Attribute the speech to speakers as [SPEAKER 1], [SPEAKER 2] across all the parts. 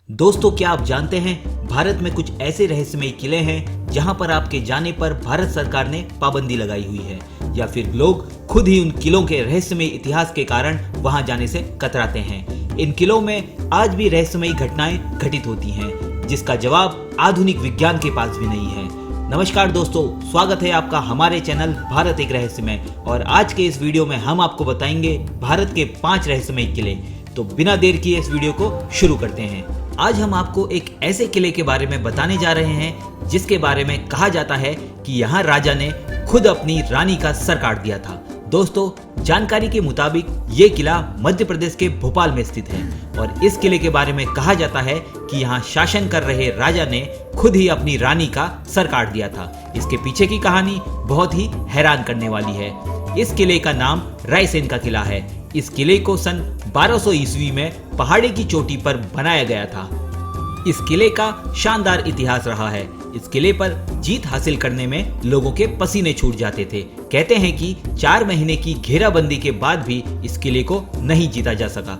[SPEAKER 1] दोस्तों, क्या आप जानते हैं भारत में कुछ ऐसे रहस्यमय किले हैं जहां पर आपके जाने पर भारत सरकार ने पाबंदी लगाई हुई है, या फिर लोग खुद ही उन किलों के रहस्यमय इतिहास के कारण वहां जाने से कतराते हैं। इन किलों में आज भी रहस्यमयी घटनाएं घटित होती हैं, जिसका जवाब आधुनिक विज्ञान के पास भी नहीं है। नमस्कार दोस्तों, स्वागत है आपका हमारे चैनल भारत एक रहस्यमय। और आज के इस वीडियो में हम आपको बताएंगे भारत के 5 रहस्यमय किले। तो बिना देर किए इस वीडियो को शुरू करते हैं। आज हम आपको एक ऐसे किले के बारे में बताने जा रहे हैं जिसके बारे में कहा जाता है कि यहाँ राजा ने खुद अपनी रानी का सर काट दिया था। दोस्तों, जानकारी के मुताबिक ये किला मध्य प्रदेश के भोपाल में स्थित है और इस किले के बारे में कहा जाता है कि यहाँ शासन कर रहे राजा ने खुद ही अपनी रानी का सर काट दिया था। इसके पीछे की कहानी बहुत ही हैरान करने वाली है। इस किले का नाम रायसेन का किला है। इस किले को सन 1200 ईस्वी में पहाड़ी की चोटी पर बनाया गया था। इस किले का शानदार इतिहास रहा है। इस किले पर जीत हासिल करने में लोगों के पसीने छूट जाते थे। कहते हैं कि 4 महीने की घेराबंदी के बाद भी इस किले को नहीं जीता जा सका।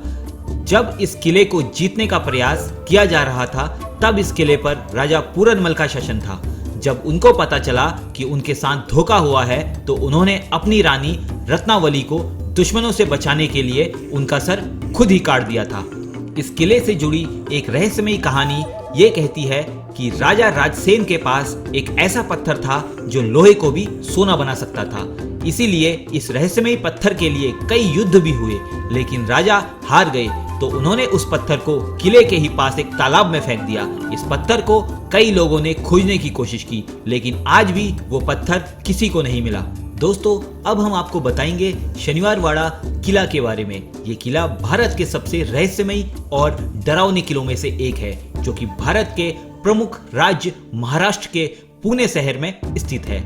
[SPEAKER 1] जब इस किले को जीतने का प्रयास किया जा रहा था, तब इस किले पर राजा पूरनमल का शासन था। जब उनको पता चला कि उनके साथ धोखा हुआ है, तो उन्होंने अपनी रानी रत्नावली को दुश्मनों से बचाने के लिए उनका सर खुद ही काट दिया था। इस किले से जुड़ी एक रहस्यमयी कहानी ये कहती है कि राजा राजसेन के पास एक ऐसा पत्थर था जो लोहे को भी सोना बना सकता था। इसीलिए इस रहस्यमयी पत्थर के लिए कई युद्ध भी हुए, लेकिन राजा हार गए। तो उन्होंने उस पत्थर को किले के ही पास एक तालाब में फेंक दिया। इस पत्थर को कई लोगों ने खोजने की कोशिश की, लेकिन आज भी वो पत्थर किसी को नहीं मिला। दोस्तों, अब हम आपको बताएंगे शनिवारवाड़ा किला के बारे में। ये किला भारत के सबसे रहस्यमयी और डरावने किलों में से एक है, जो कि भारत के प्रमुख राज्य महाराष्ट्र के पुणे शहर में स्थित है।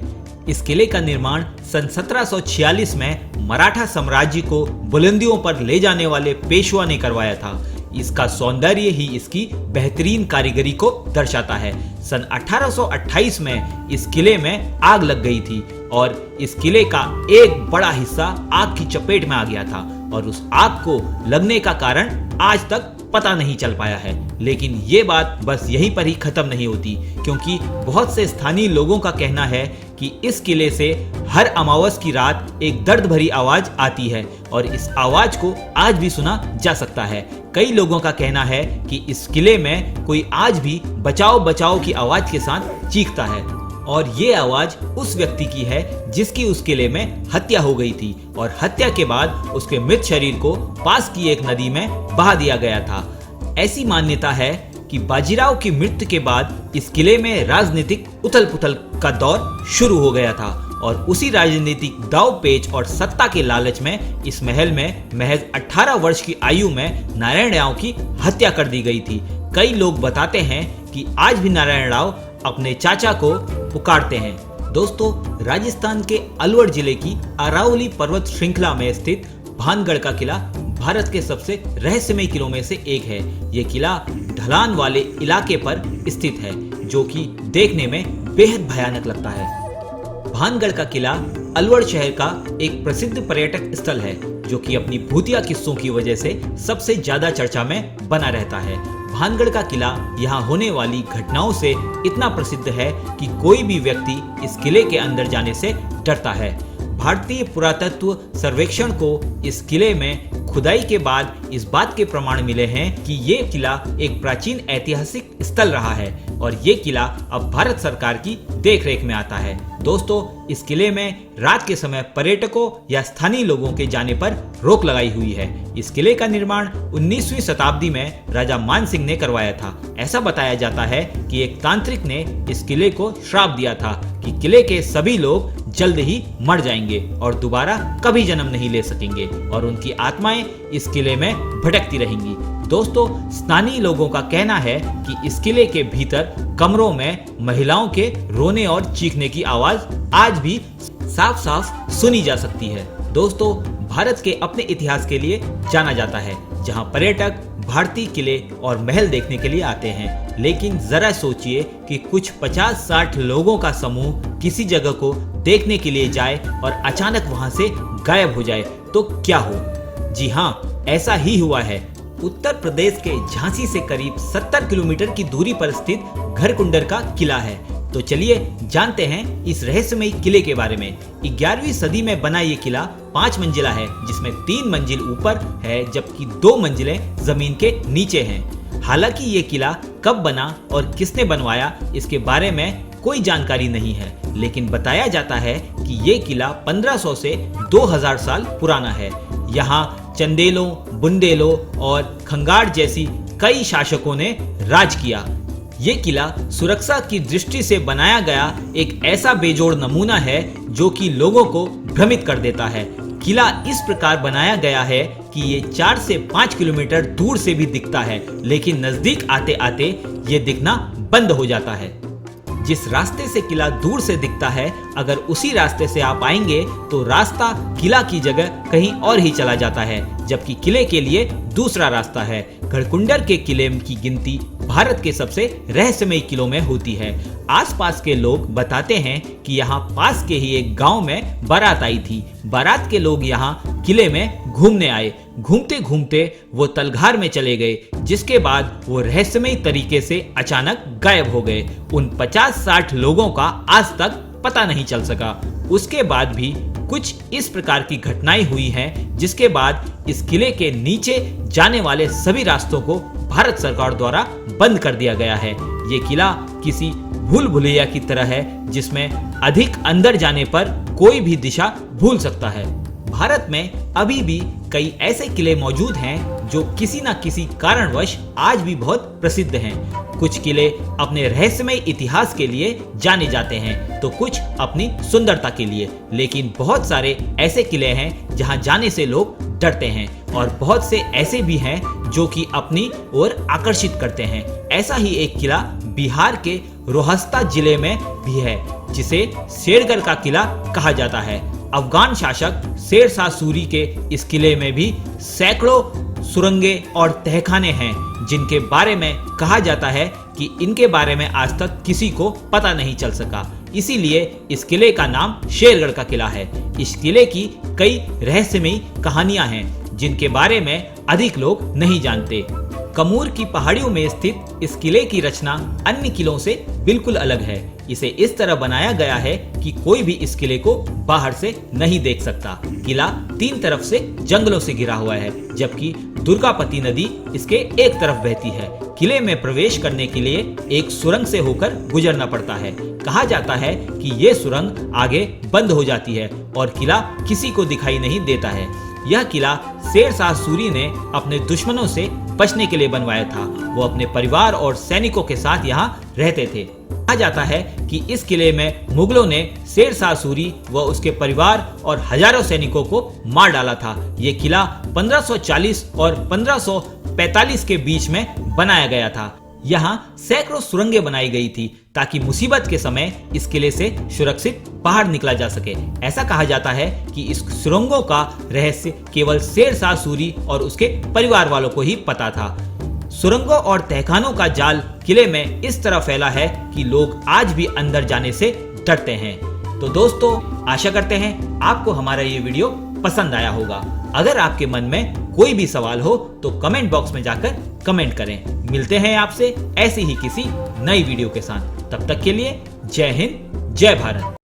[SPEAKER 1] इस किले का निर्माण सन 1746 में मराठा साम्राज्य को बुलंदियों पर ले जाने वाले पेशवा ने करवाया था। इसका सौंदर्य ही इसकी बेहतरीन कारीगरी को दर्शाता है। सन 1828 में इस किले में आग लग गई थी और इस किले का एक बड़ा हिस्सा आग की चपेट में आ गया था, और उस आग को लगने का कारण आज तक पता नहीं चल पाया है। लेकिन ये बात बस यहीं पर ही खत्म नहीं होती, क्योंकि बहुत से स्थानीय लोगों का कहना है कि इस किले से हर अमावस की रात एक दर्द भरी आवाज आती है और इस आवाज को आज भी सुना जा सकता है। कई लोगों का कहना है कि इस किले में कोई आज भी बचाओ बचाओ की आवाज के साथ चीखता है, और ये आवाज उस व्यक्ति की है जिसकी उस किले में हत्या हो गई थी, और हत्या के बाद उसके मृत शरीर को पास की एक नदी में बहा दिया गया था। ऐसी मान्यता है कि बाजीराव की मृत्यु के बाद इस किले में राजनीतिक उथल पुथल का दौर शुरू हो गया था, और उसी राजनीतिक दाव पेच और सत्ता के लालच में इस महल में महज 18 वर्ष की आयु में नारायण राव की हत्या कर दी गई थी। कई लोग बताते हैं कि आज भी नारायण राव अपने चाचा को पुकारते हैं। दोस्तों, राजस्थान के अलवर जिले की अरावली पर्वत श्रृंखला में स्थित भानगढ़ का किला भारत के सबसे रहस्यमय किलों में से एक है। ये किला ढलान वाले इलाके पर स्थित है, जो कि देखने में बेहद भयानक लगता है। भानगढ़ का किला अलवर शहर का एक प्रसिद्ध पर्यटक स्थल है, जो कि अपनी भूतिया किस्सों की वजह से सबसे ज्यादा चर्चा में बना रहता है। भानगढ़ का किला यहाँ होने वाली घटनाओं से इतना प्रसिद्ध है कि कोई भी व्यक्ति इस किले के अंदर जाने से डरता है। भारतीय पुरातत्व सर्वेक्षण को इस किले में खुदाई के बाद इस बात के प्रमाण मिले हैं कि ये किला एक प्राचीन ऐतिहासिक स्थल रहा है, और ये किला अब भारत सरकार की देखरेख में आता है। दोस्तों, इस किले में रात के समय पर्यटकों या स्थानीय लोगों के जाने पर रोक लगाई हुई है। इस किले का निर्माण 19वीं शताब्दी में राजा मान सिंह ने करवाया था। ऐसा बताया जाता है कि एक तांत्रिक ने इस किले को श्राप दिया था कि किले के सभी लोग जल्द ही मर जाएंगे और दोबारा कभी जन्म नहीं ले सकेंगे, और उनकी आत्माएं इस किले में भटकती रहेंगी। दोस्तों, स्थानीय लोगों का कहना है कि इस किले के भीतर कमरों में महिलाओं के रोने और चीखने की आवाज आज भी साफ साफ सुनी जा सकती है। दोस्तों, भारत के अपने इतिहास के लिए जाना जाता है, जहां पर्यटक भारतीय किले और महल देखने के लिए आते हैं। लेकिन जरा सोचिए कि कुछ 50-60 लोगों का समूह किसी जगह को देखने के लिए जाए और अचानक वहां से गायब हो जाए तो क्या हो। जी हाँ, ऐसा ही हुआ है। उत्तर प्रदेश के झांसी से करीब 70 किलोमीटर की दूरी पर स्थित घरकुंडर का किला है। तो चलिए जानते हैं इस रहस्यमयी किले के बारे में। 11वीं सदी में बना ये किला 5 मंजिला है, जिसमें 3 मंजिल ऊपर है जबकि 2 मंजिलें जमीन के नीचे हैं। हालांकि ये किला कब बना और किसने बनवाया इसके बारे में कोई जानकारी नहीं है, लेकिन बताया जाता है कि ये किला 1500 से 2000 साल पुराना है। यहाँ चंदेलों, बुंदेलों और खंगार जैसी कई शासकों ने राज किया। ये किला सुरक्षा की दृष्टि से बनाया गया एक ऐसा बेजोड़ नमूना है जो कि लोगों को भ्रमित कर देता है। किला इस प्रकार बनाया गया है कि ये 4 से 5 किलोमीटर दूर से भी दिखता है, लेकिन नजदीक आते आते ये दिखना बंद हो जाता है। जिस रास्ते से किला दूर से दिखता है, अगर उसी रास्ते से आप आएंगे तो रास्ता किला की जगह कहीं और ही चला जाता है, जबकि किले के लिए दूसरा रास्ता है। घरकुंडर के किले की गिनती भारत के सबसे रहस्यमयी किलों में होती है। आसपास के लोग बताते हैं कि यहाँ पास के ही एक गांव में बारात आई थी। बारात के लोग यहाँ किले में घूमने आए। घूमते घूमते वो तलघार में चले गए, जिसके बाद वो रहस्यमयी तरीके से अचानक गायब हो गए। उन 50-60 लोगों का आज तक पता नहीं चल सका। उसके बाद भी कुछ इस प्रकार की घटनाएं हुई हैं, जिसके बाद इस किले के नीचे जाने वाले सभी रास्तों को भारत सरकार द्वारा बंद कर दिया गया है। ये किला किसी भूल भुलैया की तरह है, जिसमें अधिक अंदर जाने पर कोई भी दिशा भूल सकता है। भारत में अभी भी कई ऐसे किले मौजूद हैं जो किसी न किसी कारणवश आज भी बहुत प्रसिद्ध हैं। कुछ किले अपने रहस्यमय इतिहास के लिए जाने जाते हैं, तो कुछ अपनी सुंदरता के लिए। लेकिन बहुत सारे ऐसे किले हैं जहां जाने से लोग डरते हैं, और बहुत से ऐसे भी हैं जो कि अपनी ओर आकर्षित करते हैं। ऐसा ही एक किला बिहार के रोहस्ता जिले में भी है, जिसे शेरगढ़ का किला कहा जाता है। अफगान शासक शेर शाह सूरी के इस किले में भी सैकड़ों सुरंगें और तहखाने हैं, जिनके बारे में कहा जाता है कि इनके बारे में आज तक किसी को पता नहीं चल सका। इसीलिए इस किले का नाम शेरगढ़ का किला है। इस किले की कई रहस्यमयी कहानियां हैं, जिनके बारे में अधिक लोग नहीं जानते। कमूर की पहाड़ियों में स्थित इस किले की रचना अन्य किलों से बिल्कुल अलग है। इसे इस तरह बनाया गया है कि कोई भी इस किले को बाहर से नहीं देख सकता। किला 3 तरफ से जंगलों से घिरा हुआ है, जबकि दुर्गापति नदी इसके एक तरफ बहती है। किले में प्रवेश करने के लिए एक सुरंग से होकर गुजरना पड़ता है। कहा जाता है कि ये सुरंग आगे बंद हो जाती है और किला किसी को दिखाई नहीं देता है। यह किला शेर शाह सूरी ने अपने दुश्मनों से बचने के लिए बनवाया था। वो अपने परिवार और सैनिकों के साथ यहाँ रहते थे। कहा जाता है कि इस किले में मुगलों ने शेर शाह सूरी व उसके परिवार और हजारों सैनिकों को मार डाला था। ये किला 1540 और 1545 के बीच में बनाया गया था। यहाँ सैकड़ों सुरंगें बनाई गई थी ताकि मुसीबत के समय इस किले से सुरक्षित बाहर निकला जा सके। ऐसा कहा जाता है कि इस सुरंगों का रहस्य केवल शेर शाह सूरी और उसके परिवार वालों को ही पता था। सुरंगों और तहखानों का जाल किले में इस तरह फैला है कि लोग आज भी अंदर जाने से डरते हैं। तो दोस्तों, आशा करते हैं आपको हमारा ये वीडियो पसंद आया होगा। अगर आपके मन में कोई भी सवाल हो तो कमेंट बॉक्स में जाकर कमेंट करें। मिलते हैं आपसे ऐसी ही किसी नई वीडियो के साथ। तब तक के लिए जय हिंद, जय भारत।